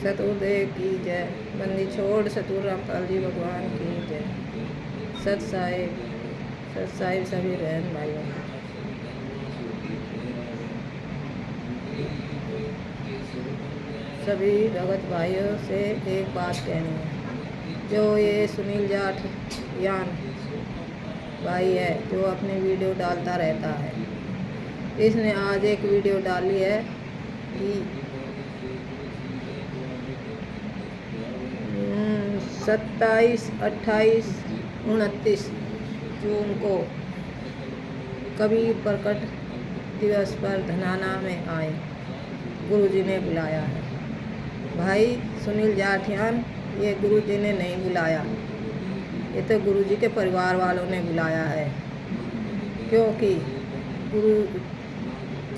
सतगुरुदेव की जय। बंदी छोड़ सतगुरु रामपाल जी भगवान की जय। सत साहिब सभी बहन भाइयों को। सभी भगत भाइयों से एक बात कहनी है। जो ये सुनील जाट यान भाई है, जो अपनी वीडियो डालता रहता है, इसने आज एक वीडियो डाली है कि 27, 28, 29 जून को कबीर प्रकट दिवस पर धनाना में आए, गुरुजी ने बुलाया है। भाई सुनील जाठियान, ये गुरुजी ने नहीं बुलाया, ये तो गुरुजी के परिवार वालों ने बुलाया है। क्योंकि गुरु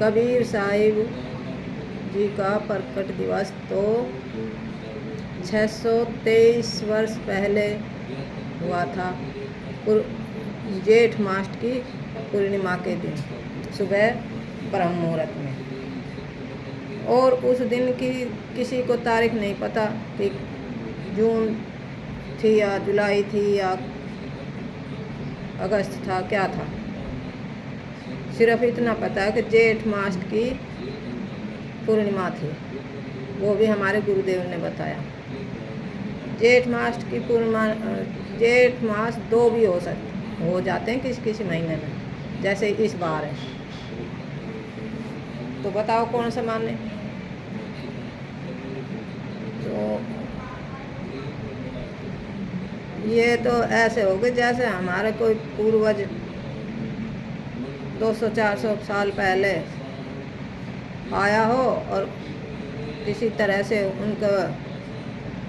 कबीर साहिब जी का प्रकट दिवस तो 623 वर्ष पहले हुआ था, जेठ मास की पूर्णिमा के दिन सुबह ब्रह्म मुहूर्त में। और उस दिन की किसी को तारीख नहीं पता कि जून थी या जुलाई थी या अगस्त था, क्या था। सिर्फ इतना पता है कि जेठ मास की पूर्णिमा थी, वो भी हमारे गुरुदेव ने बताया। जेठ मास की पूर्णिमा, जेठ मास 2 भी हो जाते हैं किसी किसी महीने में, जैसे इस बार है। तो बताओ कौन सा माने। तो ये तो ऐसे हो गए जैसे हमारे कोई पूर्वज 200-400 साल पहले आया हो और किसी तरह से उनका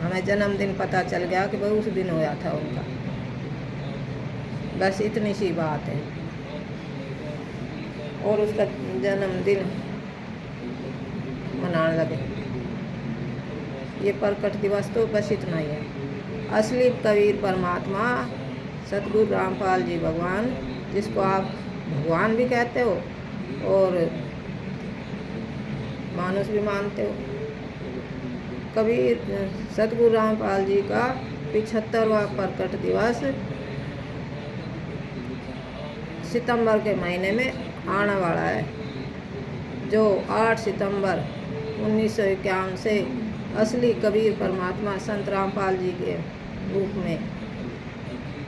हमें जन्मदिन पता चल गया कि भाई उस दिन होया था उनका। बस इतनी सी बात है। और उसका जन्मदिन मनाने लगे। ये प्रकट दिवस तो बस इतना ही है। असली कबीर परमात्मा सतगुरु रामपाल जी भगवान, जिसको आप भगवान भी कहते हो और मानुष भी मानते हो, कबीर सतगुरु रामपाल जी का 75वां प्रकट दिवस सितंबर के महीने में आने वाला है, जो 8 सितंबर 1951 से असली कबीर परमात्मा संत रामपाल जी के रूप में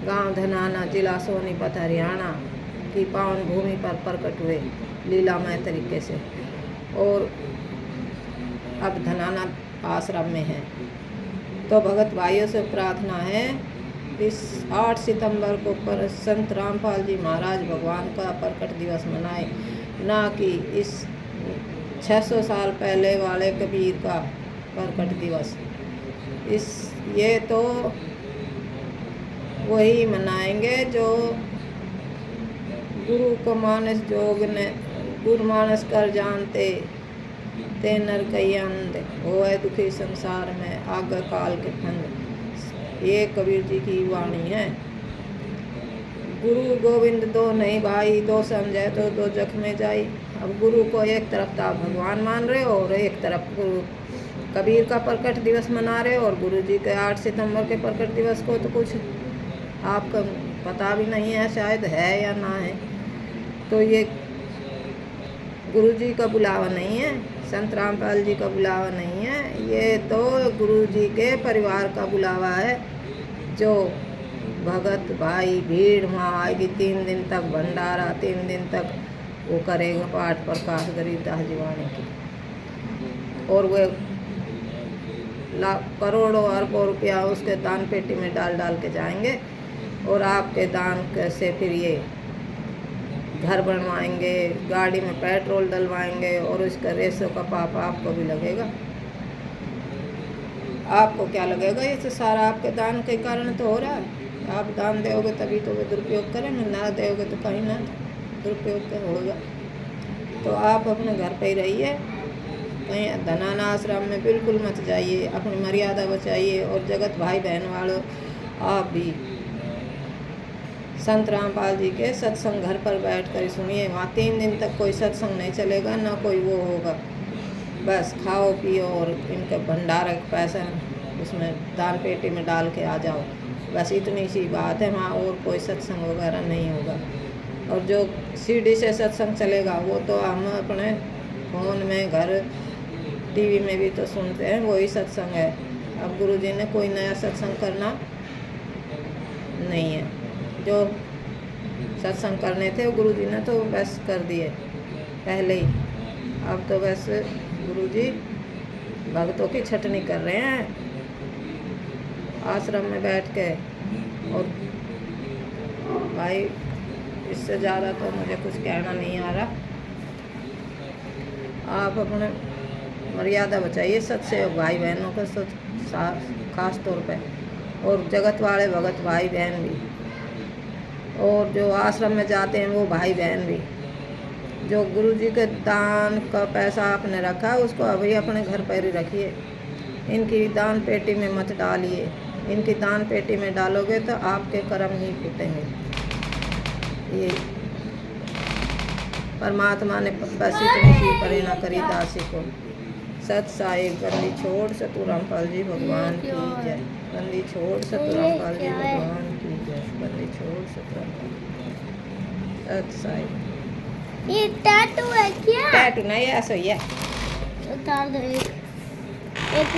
गांव धनाना, जिला सोनीपत, हरियाणा की पावन भूमि पर प्रकट हुए लीलामय तरीके से। और अब धनाना आश्रम में है। तो भगत भाइयों से प्रार्थना है, इस 8 सितंबर को पर संत रामपाल जी महाराज भगवान का प्रकट दिवस मनाए, ना कि इस 600 साल पहले वाले कबीर का प्रकट दिवस। ये तो वही मनाएंगे जो गुरु को मानस जोग ने गुरु मानस कर जानते, ते नर कई अंध होए दुखी संसार में आगे काल के फंद। ये कबीर जी की वाणी है। गुरु गोविंद दो नहीं भाई, दो समझे तो दो जख में जाई। अब गुरु को एक तरफ तो आप भगवान मान रहे हो और एक तरफ गुरु कबीर का प्रकट दिवस मना रहे हो, और गुरु जी के 8 सितंबर के प्रकट दिवस को तो कुछ आपका पता भी नहीं है, शायद है या ना है। तो ये गुरु जी का बुलावा नहीं है, संत रामपाल जी का बुलावा नहीं है, ये तो गुरु जी के परिवार का बुलावा है। जो भगत भाई भीड़ वहाँ आएगी, 3 दिन तक भंडारा, 3 दिन तक वो करेगा पाठ प्रकाश गरीबदास जी वाणी की। और वे करोड़ों अरबों रुपया उसके दान पेटी में डाल डाल के जाएंगे, और आपके दान से फिर ये घर बनवाएंगे, गाड़ी में पेट्रोल डलवाएंगे, और उसका रेसों का पाप आपको भी लगेगा। आपको क्या लगेगा? ये तो सारा आपके दान के कारण तो हो रहा है। आप दान दोगे तभी तो वे दुरुपयोग करेंगे, ना दोगे तो कहीं ना दुरुपयोग होगा। तो आप अपने घर पे ही रहिए, कहीं धनाना आश्रम में बिल्कुल मत जाइए, अपनी मर्यादा बचाइए। और जगत भाई बहन वालों, आप भी संत रामपाल जी के सत्संग घर पर बैठ कर सुनिए। वहाँ 3 दिन तक कोई सत्संग नहीं चलेगा, ना कोई वो होगा। बस खाओ पियो और इनके भंडारे के पैसे उसमें दान पेटी में डाल के आ जाओ। बस इतनी सी बात है, वहाँ और कोई सत्संग वगैरह नहीं होगा। और जो सीडी से सत्संग चलेगा वो तो हम अपने फ़ोन में, घर टीवी में भी तो सुनते हैं, वही सत्संग है। अब गुरुजी ने कोई नया सत्संग करना नहीं है। जो सत्संग करने थे वो गुरुजी ने तो बस कर दिए पहले ही। अब तो बस गुरुजी भक्तों की छटनी कर रहे हैं आश्रम में बैठ के। और भाई इससे ज़्यादा तो मुझे कुछ कहना नहीं आ रहा। आप अपने मर्यादा बचाइए सबसे, भाई बहनों के खास तौर पे, और जगत वाले भगत भाई बहन भी, और जो आश्रम में जाते हैं वो भाई बहन भी। जो गुरुजी के दान का पैसा आपने रखा है उसको अभी अपने घर पर ही रखिए, इनकी दान पेटी में मत डालिए। इनकी दान पेटी में डालोगे तो आपके कर्म ही फूटेंगे। ये परमात्मा ने बस इतनी सी प्रेरणा करी दासी को। सत साहिब बंदी छोड़ सतुरामपाल जी भगवान की जय। बंदी छोड़ सतुरामपाल जी भगवान की जय। बंदी छोड़ सतुरामपाल। सत साहिब। ये टैटू है क्या? टैटू नहीं, ऐसा ही है। उतार दो एक